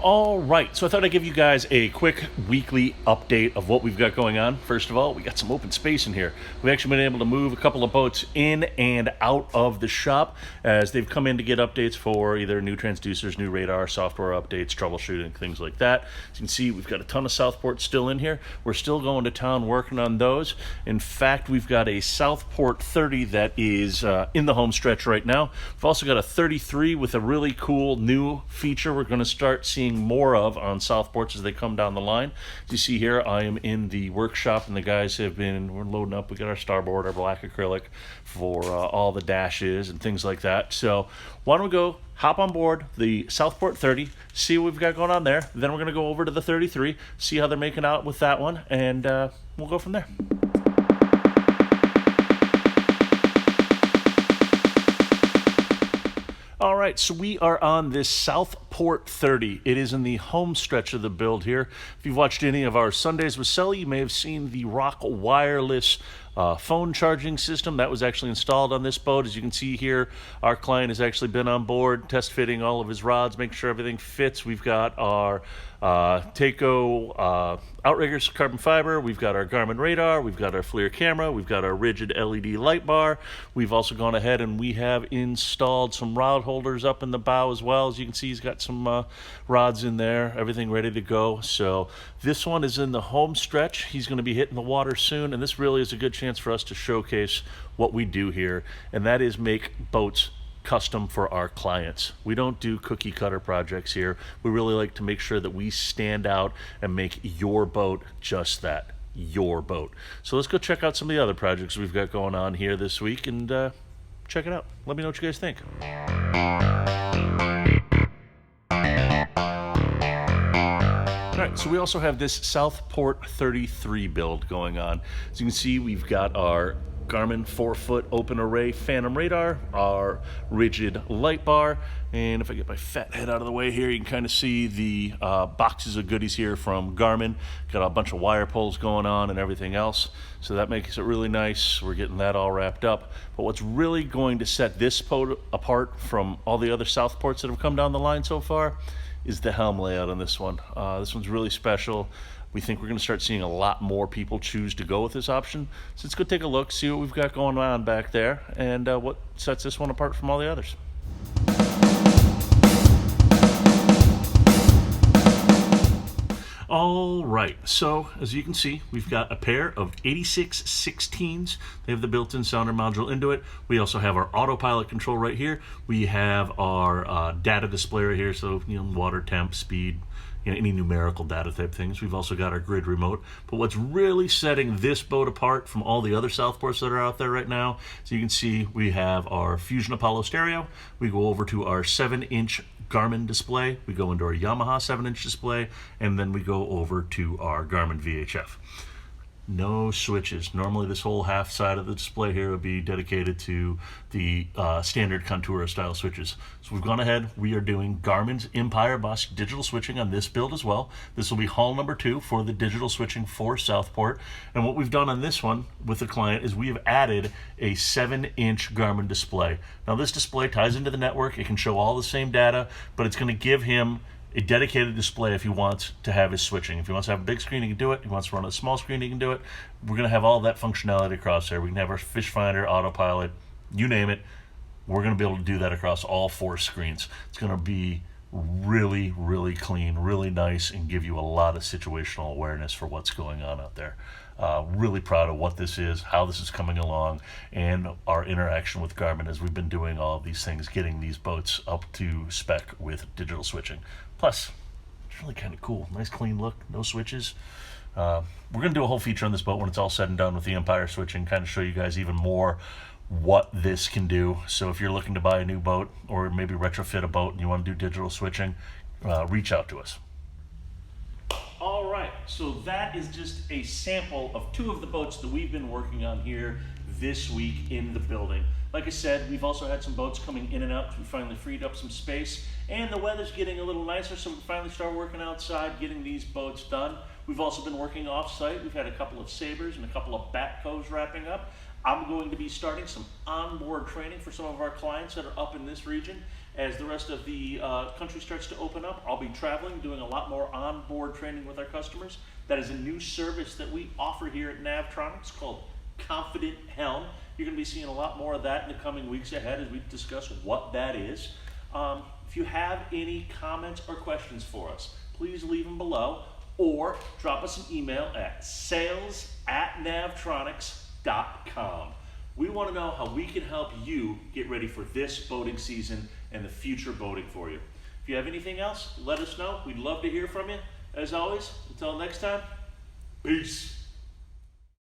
All right, so I thought I'd give you guys a quick weekly update of what we've got going on. First of all, we got some open space in here. We've actually been able to move a couple of boats in and out of the shop as they've come in to get updates for either new transducers, new radar, software updates, troubleshooting, things like that. As you can see, we've got a ton of Southports still in here. We're still going to town working on those. In fact, we've got a Southport 30 that is in the home stretch right now. We've also got a 33 with a really cool new feature we're going to start seeing more of on Southports as they come down the line. As you see here, I am in the workshop and the guys we're loading up. We got our starboard, our black acrylic for all the dashes and things like that. So why don't we go hop on board the Southport 30, see what we've got going on there. Then we're going to go over to the 33, see how they're making out with that one, and we'll go from there. All right, so we are on this Southport 30. It is in the home stretch of the build here. If you've watched any of our Sundays with Sully, you may have seen the Rokk wireless phone charging system that was actually installed on this boat. As you can see here, our client has actually been on board, test fitting all of his rods, making sure everything fits. We've got our taiko outriggers carbon fiber, we've got our Garmin radar, we've got our FLIR camera, we've got our rigid LED light bar. We've also gone ahead and we have installed some rod holders up in the bow as well. As you can see, he's got some rods in there, everything ready to go. So this one is in the home stretch. He's going to be hitting the water soon, and this really is a good chance for us to showcase what we do here, and that is make boats custom for our clients. We don't do cookie cutter projects here. We really like to make sure that we stand out and make your boat just that, your boat. So let's go check out some of the other projects we've got going on here this week and check it out. Let me know what you guys think. All right, so we also have this Southport 33 build going on. As you can see, we've got our Garmin 4-foot open array Fantom radar, our rigid light bar, and if I get my fat head out of the way here, you can kind of see the boxes of goodies here from Garmin. Got a bunch of wire pulls going on and everything else, so that makes it really nice. We're getting that all wrapped up. But what's really going to set this boat apart from all the other Southports that have come down the line so far is the helm layout on this one. This one's really special. We think we're going to start seeing a lot more people choose to go with this option. So let's go take a look, see what we've got going on back there, and what sets this one apart from all the others. All right, so as you can see, we've got a pair of 86 16s. They have the built-in sounder module into it. We also have our autopilot control right here. We have our data display right here, so water, temp, speed, any numerical data type things. We've also got our grid remote. But what's really setting this boat apart from all the other Southports that are out there right now, so you can see we have our Fusion Apollo stereo. We go over to our 7-inch Garmin display. We go into our Yamaha 7-inch display, and then we go over to our Garmin VHF. No switches. Normally this whole half side of the display here would be dedicated to the standard Contura style switches. So we've gone ahead, we are doing Garmin's Empirbus digital switching on this build as well. This will be hull number 2 for the digital switching for Southport. And what we've done on this one with the client is we have added a 7-inch Garmin display. Now this display ties into the network. It can show all the same data, but it's going to give him a dedicated display if he wants to have his switching. If he wants to have a big screen, he can do it. If he wants to run a small screen, he can do it. We're going to have all that functionality across there. We can have our fish finder, autopilot, you name it. We're going to be able to do that across all 4 screens. It's going to be really, really clean, really nice, and give you a lot of situational awareness for what's going on out there. Really proud of what this is, how this is coming along, and our interaction with Garmin as we've been doing all of these things, getting these boats up to spec with digital switching. Plus, it's really kind of cool. Nice clean look, no switches. We're going to do a whole feature on this boat when it's all said and done with the Empire switching, kind of show you guys even more what this can do. So if you're looking to buy a new boat or maybe retrofit a boat and you want to do digital switching, reach out to us. All right, so that is just a sample of 2 of the boats that we've been working on here this week in the building. Like I said, we've also had some boats coming in and out. We finally freed up some space, and the weather's getting a little nicer, so we finally start working outside, getting these boats done. We've also been working off-site. We've had a couple of Sabres and a couple of Batcos wrapping up. I'm going to be starting some onboard training for some of our clients that are up in this region, As the rest of the country starts to open up, I'll be traveling, doing a lot more onboard training with our customers. That is a new service that we offer here at Navtronics called Confident Helm. You're going to be seeing a lot more of that in the coming weeks ahead as we discuss what that is. If you have any comments or questions for us, please leave them below or drop us an email at sales@navtronics.com. We want to know how we can help you get ready for this boating season and the future boating for you. If you have anything else, let us know. We'd love to hear from you. As always, until next time, peace.